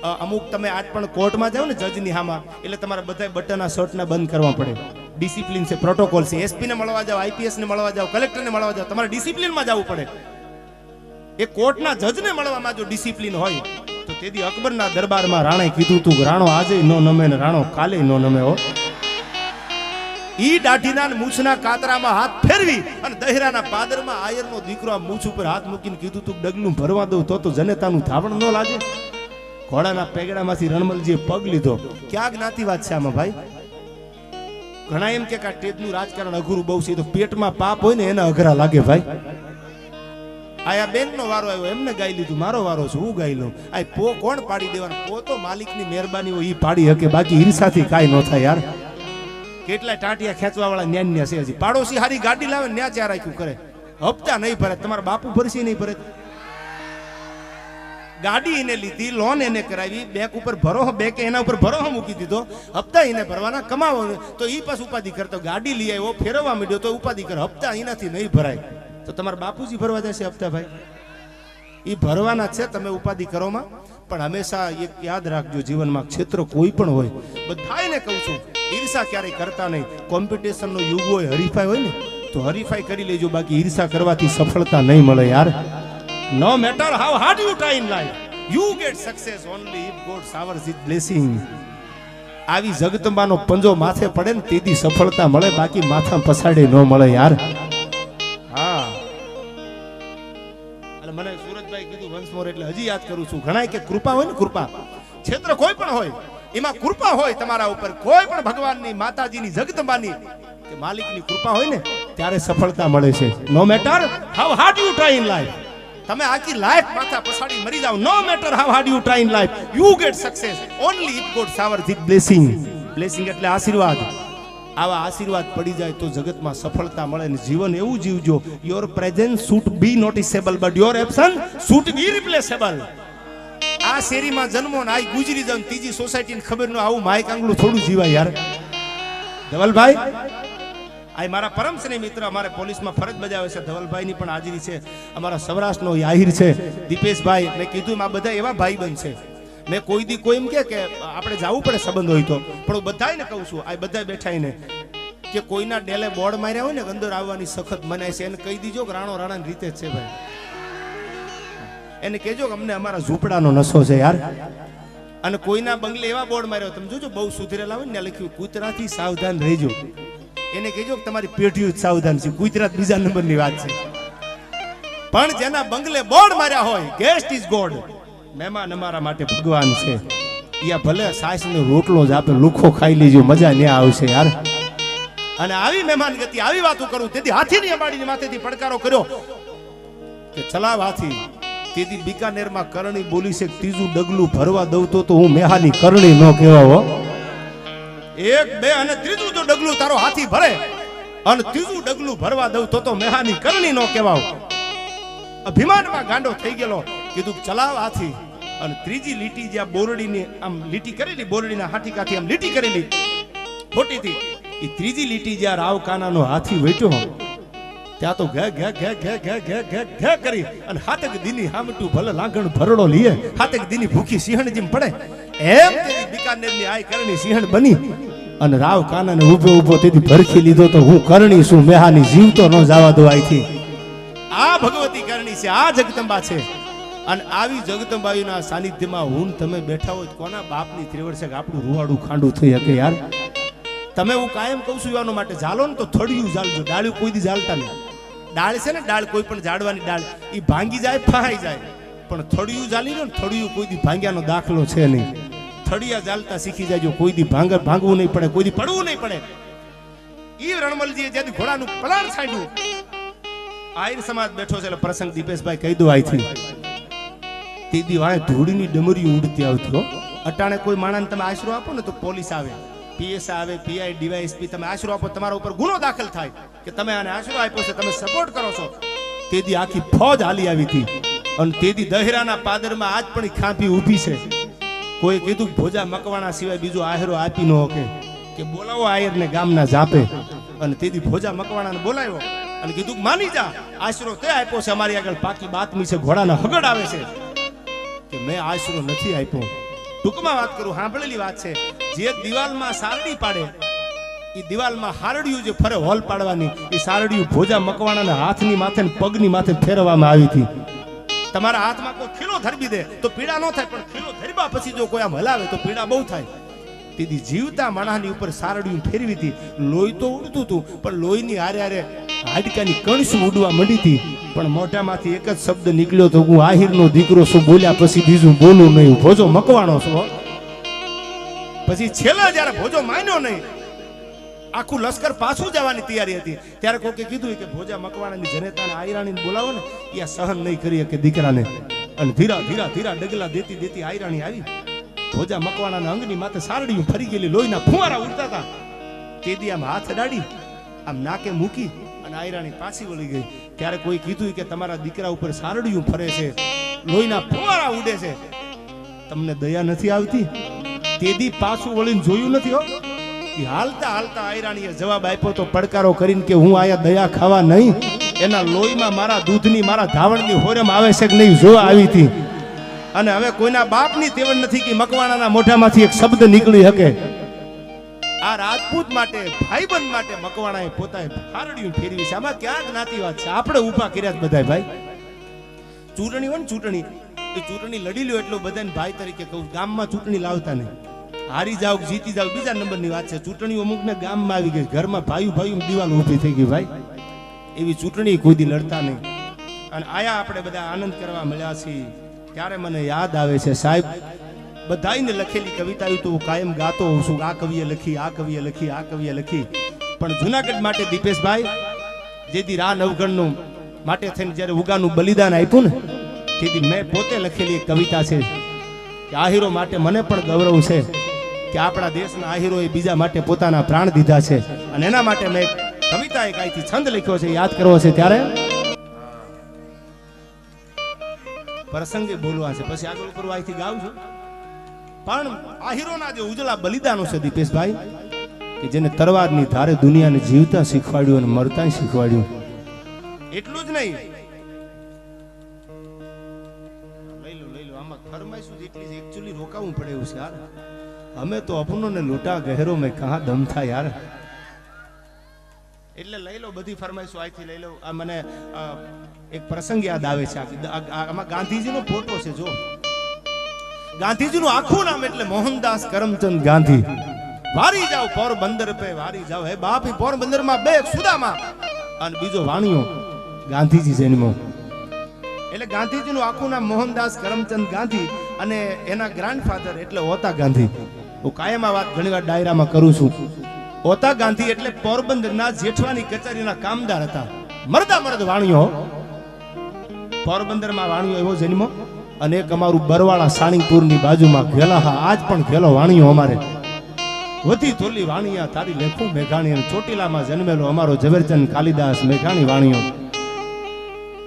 અમુક તમે આજ પણ કોર્ટમાં જાઓ ને જજની હામાં, એટલે તમારે બધા બટનના શર્ટના બંધ કરવા પડે. ડિસિપ્લિન છે, પ્રોટોકોલ છે. એસપી ને મળવા જાઓ, આઈપીએસ ને મળવા જાઓ, કલેક્ટર ને મળવા જાઓ, તમારે ડિસિપ્લિનમાં જવું પડે. એ કોર્ટના જજને મળવામાં જો ડિસિપ્લિન હોય તો તેથી અકબરના દરબારમાં રાણે કીધું તું રાણો આજે નો નમે ને રાણો કાલે નો નમે. હો ઈ દાઢીના મૂછના કાતરામાં હાથ ફેરવી અને દહેરાના પાદરમાં આયરનો દીકરો આ મૂછ ઉપર હાથ મૂકીને કીધું તું ડગલું ભરવા દઉં તો જનેતાનું ધાવણ ન લાગે. ઘોડાના પેગડામાંથી રણમલજીએ પગ લીધો. ક્યાં જ્ઞાતિ વાત છે આમાં ભાઈ? ઘણા એમ કે આ ટેજનું રાજકારણ અઘરું બહુ છે, તો પેટમાં પાપ હોય ને એને અઘરા લાગે ભાઈ. આયા બેનનો વારો આવ્યો, એમને ગાઈ લીધું, મારો વારો છે, હું ગાઈ લઉં. આ પો કોણ પાડી દેવાનું? પો તો માલિકની મહેરબાની હોય ઈ પાડી શકે, બાકી ઈર્ષાથી કાંઈ ન થાય યાર. કેટલાય ટાંટિયા ખેંચવા વાળા ન્યા છે. હજી પાડોશી હારી ગાડી લાવે ન્યા ચાર રાખ્યું કરે, હપ્તા નહીં ભરે. તમારા બાપુ ભરશે નહીં ભરે? ગાડી એને લીધી, લોન એને કરાવી, બેંક ઉપર ભરોહો, બેંકે એના ઉપર ભરોહો મૂકી દીધો, હપ્તા એને ભરવાના, કમાવો તો ઈ પાસ ઉપાધિ કરતો. ગાડી લઈ આવ્યો, ફેરવવા માંડ્યો તો ઉપાધિ કરે, હપ્તા એનાથી નહીં ભરાય. તો તમારા બાપુજી ભરવા જશે હપ્તા ભાઈ? એ ભરવાના છે, તમે ઉપાધિ કરોમાં. પણ હંમેશા એક યાદ રાખજો, જીવનમાં ક્ષેત્ર કોઈ પણ હોય, બધાને કહું છું, ઈર્ષા ક્યારેય કરતા નહીં. કોમ્પિટિશનનો યુગ હોય, હરીફાઈ હોય ને તો હરીફાઈ કરી લેજો, બાકી ઈર્ષા કરવાથી સફળતા નહીં મળે યાર. No matter how hard you try in life, you get success only if God showers His blessing. આવી જગદંબાનો પંજો માથે પડે ને તેથી સફળતા મળે, બાકી માથા પછાડે ન મળે યાર. હા, એટલે મને સુરજભાઈ કીધું વંસ મોર, એટલે હજી યાદ કરું છું. ઘણા કે કૃપા હોય ને, કૃપા ક્ષેત્ર કોઈ પણ હોય, એમાં કૃપા હોય તમારા ઉપર, કોઈ પણ ભગવાનની, માતાજીની, જગદંબાની કે માલિકની કૃપા હોય ને ત્યારે સફળતા મળે છે. No matter how hard you try in life, તમે આખી લાઈફ માથા પછાડી મરી જાવ, no matter how hard you try in life, you get success only if God showers his blessing. Blessing એટલે આશીર્વાદ. આવા આશીર્વાદ પડી જાય તો જગતમાં સફળતા મળે. ને જીવન એવું જીવજો, your presence should be noticeable but your absence should be replaceable. આ શેરીમાં જન્મો ને આ ગુજરી જાવ, ત્રીજી સોસાયટીને ખબર ન, આવું માઈક આંગળું થોડું જીવાય યાર. ધવલભાઈ આ મારા પરમ સ્નેહી મિત્ર, અમારે પોલીસમાં ફરજ બજાવે છે, ધવલભાઈની પણ હાજરી છે. અમારા સૌરાષ્ટ્રનો આહિર છે દીપેશભાઈ. મેં કીધું આ બધા એવા ભાઈ બંધ છે, મેં કોઈ દી કોઈ એમ કે આપણે જવું પડે સંબંધ હોય તો, પણ હું બધાને કહું છું, આ બધા બેઠાઈને કે કોઈના ડેલે બોર્ડ માર્યા હોય ને અંદર આવવાની સખત મનાય છે, એને કહી દીજો કે રાણો રાણાની રીતે જ છે ભાઈ. એને કહેજો કે અમને અમારા ઝૂંપડાનો નશો છે યાર. અને કોઈના બંગલે એવા બોર્ડ માર્યો, તમે જોજો બહુ સુધરેલા હોય ને લખ્યું કૂતરાથી સાવધાન રહેજો. એને કહેજો કે તમારી પેઢીઓ જ સાવધાન છે, ગુજરાત બીજા નંબરની વાત છે. પણ જેના બંગલે બોર્ડ માર્યા હોય, ગેસ્ટ ઇઝ ગોડ, મહેમાન અમારા માટે ભગવાન છે, યા ભલે સાસ ને રોટલો જ આપે, લુખો ખાઈ લેજો, મજા ન્યા આવશે યાર. અને આવી મહેમાન ગતિ, આવી વાતો કરું, તેથી હાથીની અંબાડીની માથેથી પડકારો કર્યો કે ચલાવ હાથી. તેથી બીકાનેરમાં કરણી બોલી છે, ત્રીજું ડગલું ભરવા દઉં તો હું મેહાની કરણી ન કહેવા. હો એક બે અને ત્રીજું જો ડગલું તારો હાથી ભરે અને ત્રીજું ડગલું ભરવા દઉં તો મેહાની કરણી નો કહેવાવ. અભિમાનમાં ગાંડો થઈ ગયેલો, કીધું ચલાવ હાથી. અને ત્રીજી લીટી જ્યાં બોરડીની આમ લીટી કરેલી, બોરડીના હાથીકાથી આમ લીટી કરેલી ખોટીથી, એ ત્રીજી લીટી જ્યાં રાવ કાનાનો હાથી વેટ્યો ત્યાં તો ઘે ઘે ઘે ઘે ઘે ઘે ઘે ઘે કરી અને હાથક દીની હામટું ભલે લાગણ ભરડો લીએ, હાથક દીની ભૂખી સિંહણ જેમ પડે એમ તેની બીકાનેરની આય કરણી સિંહણ બની અને રાવ કાનાને ઊભો ઊભો તેથી ભરખી લીધો. તો હું કરણી છું, મેહાની જીવતો ન જવા દો અહીંથી. આ ભગવતી કરણી છે, આ જગદંબા છે. અને આવી જગદંબાઈના સાનિધ્યમાં હું તમે બેઠા હોય, કોના બાપની ત્રેવડ છે કે આપણું રૂવાડું ખાંડું થઈ શકે યાર. તમે હું કાયમ કહું છું એવાનો માટે ઝાલો ને તો થડિયું ઝાલજો, ડાળ્યું કોઈ દી ઝાલતા નહીં. ડાળ છે ને, ડાળ કોઈ પણ ઝાડવાની ડાળ એ ભાંગી જાય, ફહાઈ જાય, પણ થડિયું ઝાલી લો ને, થડિયું કોઈ દી ભાંગ્યાનો દાખલો છે નહીં. થડિયા ઝાલતા શીખી જાયજો, કોઈ દી ભાંગવું નહીં પડે, કોઈ દી પડવું નહીં પડે. ઈ રણમલજીએ જ્યાંથી ઘોડાનું પલાણ છાંડ્યું, આહિર સમાજ બેઠો છે એટલે પ્રસંગ દીપેશભાઈ કહી દો આઈથી. તે દી વાળે ધૂળીની ડમરી ઉડતી આવતી. અટાણે કોઈ માણસને તમે આશરો આપો ને તો પોલીસ આવે, પીએસઆઈ આવે, પીઆઈ, ડીવાયએસપી, તમે આશરો આપો તમારા ઉપર ગુનો દાખલ થાય કે તમે આને આશરો આપ્યો છે, તમે સપોર્ટ કરો છો. તેથી આખી ફોજ હાલી આવી હતી. અને તેથી દહેરાના પાદરમાં આજ પણ ખાંભી ઊભી છે. કોઈ કીધું ભોજા મકવાણા સિવાય બીજો આહેરો આપી ન શકે, કે બોલાવો આયરને ગામના જાપે. અને તેથી ભોજા મકવાણાને બોલાવ્યો અને કીધું માની જા, આશરો તે આપ્યો છે, અમારી આગળ પાકી બાતમી છે, ઘોડાના હગડ આવે છે કે મેં આશરો નથી આપ્યો. ટૂંકમાં વાત કરું, સાંભળેલી વાત છે. જે દિવાલમાં સારડી પાડે એ દિવાલમાં હારડિયું જે ફરે હોલ પાડવાની, એ સારડિયું ભોજા મકવાણાના હાથની માથે ને પગની માથે ફેરવવામાં આવી હતી. તમારા હાથમાં કોઈ ખીલો ધરબી દે તો પીડા ન થાય, પણ ખીલો ધરબા પછી જો કોઈ આમ હલાવે તો પીડા બહુ થાય. તેથી જીવતા માણસની ઉપર સારડિયું ફેરવી હતી. લોહી તો ઉડતું હતું, પણ લોહીની હારે હારે હાડકાની કણસું ઉડવા માંડી હતી. પણ મોઢામાંથી એક જ શબ્દ નીકળ્યો તો, હું આહિરનો દીકરો છું. બોલ્યા પછી બીજું બોલું નહીં, ભોજો મકવાણો છો. પછી છેલ્લા જ્યારે ભોજો માન્યો નહીં, આખું લશ્કર પાછું જવાની તૈયારી હતી, ત્યારે કોકે કીધું કે ભોજા મકવાણાની જનેતાને આયરાણીને બોલાવો ને, એ સહન નહીં કરી કે દીકરાને. અને ધીરા ધીરા ધીરા ડગલા દેતી દેતી આયરાણી આવી. ભોજા મકવાણાના અંગની માથે સારડીયું ફરી ગયેલી, લોહીના ફુવારા ઉડતા હતા. તેદી આમ હાથ અડાડી આમ નાકે મૂકી અને આયરાણી પાછી વળી ગઈ. ત્યારે કોઈ કીધું કે તમારા દીકરા ઉપર સારડીયું ફરે છે, લોહીના ફુવારા ઉડે છે, તમને દયા નથી આવતી? તેદી પાછું વળીને જોયું નથી હો. હાલતા હાલતા આયરાણીએ જવાબ આપ્યો તો પડકારો કરીને કે હું આયા દયા ખાવા નહીં, એના લોહીમાં મારા દૂધની મારા ધાવણની હોરમ આવે છે કે નહીં જોવા આવી હતી. અને હવે કોઈના બાપની તેવડ નથી કે મકવાણાના મોઢામાંથી એક શબ્દ નીકળી શકે. આ રાજપૂત માટે, ભાઈબંધ માટે મકવાણાએ પોતાએ હારડિયું ફેરવી છે. આમાં ક્યાં જ્ઞાતિવાદ છે? આપણે ઊભા કર્યા જ બધા ભાઈ. ચૂંટણી હોય ને ચૂંટણી, એ ચૂંટણી લડી લ્યો એટલો બધાને ભાઈ તરીકે કહું. ગામમાં ચૂંટણી લાવતા નહીં, હારી જાવ જીતી જાવ બીજા નંબરની વાત છે. ચૂંટણીઓ અમુક ને ગામમાં આવી ગઈ, ઘરમાં ભાઈ ભાઈ દિવાલ ઊભી થઈ ગઈ ભાઈ. એવી ચૂંટણી કોઈ દી લડતા નહીં. અને આયા આપણે બધા આનંદ કરવા મળ્યા છીએ. ત્યારે મને યાદ આવે છે સાહેબ, બધાઈને લખેલી કવિતા તો કાયમ ગાતો હોઉં છું. આ કવિએ લખી, આ કવિએ લખી, આ કવિએ લખી. પણ જુનાગઢ માટે દીપેશભાઈ જેથી રા નવગણનું માટે થઈને જ્યારે ઉગાનું બલિદાન આપ્યું ને, તેથી મેં પોતે લખેલી એક કવિતા છે કે આહીરો માટે મને પણ ગૌરવ છે કે આપણા દેશના આહીરોએ બીજા માટે પોતાના પ્રાણ દીધા છે. અને એના માટે મેં કવિતા એક અહીંથી છંદ લખ્યો છે, યાદ કરવો છે. ત્યારે પ્રસંગે બોલવા છે, પછી આગળ ઉપર અહીંથી ગાઉં છું. પણ આહીરોના જે ઉજળા બલિદાનો છે દીપેશભાઈ, કે જેને તરવારની ધારે દુનિયાને જીવતા શીખવાડ્યું અને મરતા શીખવાડ્યું. એટલું જ નહીં, લઈ લો આમાં ફરમાઈશું જેટલી છે એકચ્યુઅલી રોકાવું પડે એવું છે યાર. અમે તો અપનો ને લોટા ગહેરો મેં કહા દમ થા યાર. એટલે લઈ લો બધી ફરમાઈશું અહીંથી લઈ લો. આ મને એક પ્રસંગ યાદ આવે છે. આમાં ગાંધીજીનો ફોટો છે. જો ગાંધીજીનું આખું નામ એટલે મોહનદાસ કરમચંદ ગાંધી. વારી જાવ પોરબંદર પે વારી જાવ હે બાપ. પોરબંદર માં બે સુદામા અને બીજો વાણિયો ગાંધીજી જન્મો. એટલે ગાંધીજીનું આખું નામ મોહનદાસ કરમચંદ ગાંધી અને એના ગ્રાન્ડફાધર એટલે ઓતા ગાંધી. હું કાયમ આ વાત ઘણીવાર ડાયરામાં કરું છું. ઓતા ગાંધી એટલે પોરબંદરના જેઠવાની કચેરીના કામદાર હતા. મરદા મર્દ વાણિયો. પોરબંદરમાં વાણિયો એવો જન્મો. અને એક અમારું બરવાળા સાણીપુરની બાજુમાં ઘેલાહા, આજ પણ ઘેલો વાણિયો અમારે. વધી તોલી વાણિયા તારી લેખું મેઘાણી. અને ચોટીલામાં જન્મેલો અમારો ઝવેરચંદ કાલિદાસ મેઘાણી વાણિયો.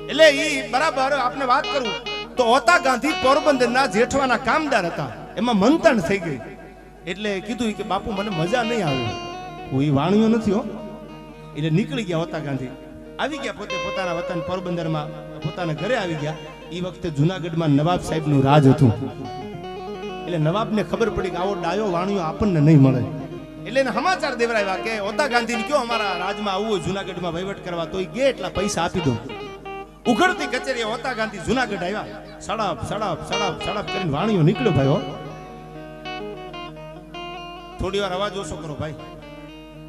એટલે ઈ બરાબર આપને વાત કરું તો ઓતા ગાંધી પોરબંદરના જેઠવાના કામદાર હતા. એમાં મંતન થઈ ગઈ. એટલે કીધું કે બાપુ મને મજા નહીં આવે, હું ઈ વાણિયો નથી હો. એટલે નીકળી ગયા ઓતા ગાંધી. આવી ગયા પોતે પોતાના વતન પોરબંદરમાં, પોતાના ઘરે આવી ગયા. એ વખતે જુનાગઢમાં નવાબ સાહેબનું રાજ હતું. એટલે નવાબને ખબર પડી કે આવો ડાયો વાણિયો આપણને નહીં મળે. એટલે એને સમાચાર દેવરાવ્યા કે ઓતા ગાંધીને કયો અમારા રાજમાં આવવું હોય જુનાગઢમાં વહીવટ કરવા, તો એ ગે એટલા પૈસા આપી દો. ઉઘડતી કચેરીએ ઓતા ગાંધી જુનાગઢ આવ્યા. સડપ સડપ સડપ સડપ કરીને વાણિયો નીકળ્યો ભાઈ. થોડી વાર અવાજ ઓછો કરો ભાઈ,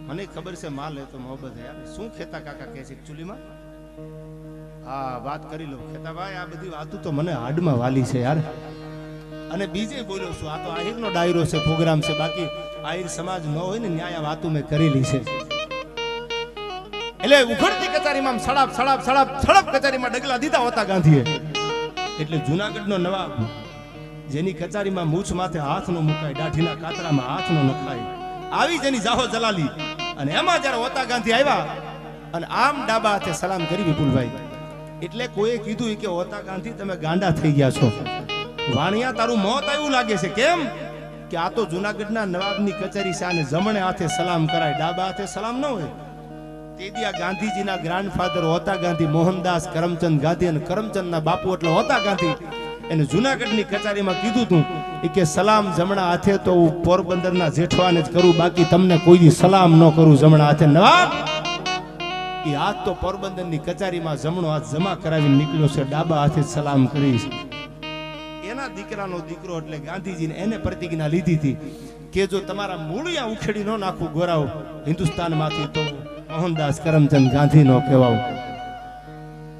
મને ખબર છે માલ હે તો મોહબ્બત હે યાર. શું ખેતા કાકા કહે છે એકચ્યુઅલીમાં? હા વાત કરી લો ખેતા ભાઈ. આ બધી વાતો તો મને હાડમાં વાલી છે યાર. અને બીજે બોલ્યો છું, આ તો આહિરનો ડાયરો છે, પ્રોગ્રામ છે. બાકી આહિર સમાજ ન હોય ને ન્યાય વાતો મેં કરેલી છે. એટલે ઉઘડતી કચેરીમાં સડાપ સડાપ સડાપ સડપ કચેરીમાં ડગલા દીધા હોતા ગાંધીએ. એટલે જુનાગઢનો નવાબ જેની કચેરીમાં મૂછ માથે હાથ નો મુકાય, દાઢીના કાતરામાં હાથ નો નખાય, આવી જેની જાહો જલાલી. અને એમાં જ્યારે હોતા ગાંધી આવ્યા અને આમ ડાબા હાથે સલામ કરી વિપુલભાઈ. એટલે કોઈએ કીધું કે હોતા ગાંધી તમે ગાંડા થઈ ગયા છો, વાણિયા તારું મોત આવ્યું લાગે છે. કેમ કે આ તો જુનાગઢના નવાબની કચેરી છે, આને જમણે હાથે સલામ કરાય, ડાબા હાથે સલામ ન હોય. તેથી આ ગાંધીજીના ગ્રાન્ડફાધર હોતા ગાંધી મોહનદાસ કરમચંદ ગાંધી, અને કરમચંદના બાપુ એટલે હોતા ગાંધી. એને જુનાગઢની કચેરીમાં કીધું તું એ કે સલામ જમણા હાથે તો હું પોરબંદરના જેઠવાને જ કરું, બાકી તમને કોઈ દી સલામ ન કરું જમણા હાથે. નવાબ એ હાથ તો પોરબંદરની કચેરીમાં જમણો હાથ જમા કરાવીને નીકળ્યો છે, ડાબા હાથે જ સલામ કરીશ. એના દીકરાનો દીકરો એટલે ગાંધીજીને એને પ્રતિજ્ઞા લીધી હતી કે જો તમારા મૂળિયા ઉખેડી ન નાખું ગોરાઓ હિન્દુસ્તાનમાંથી તો મોહનદાસ કરમચંદ ગાંધી નો કહેવાવું.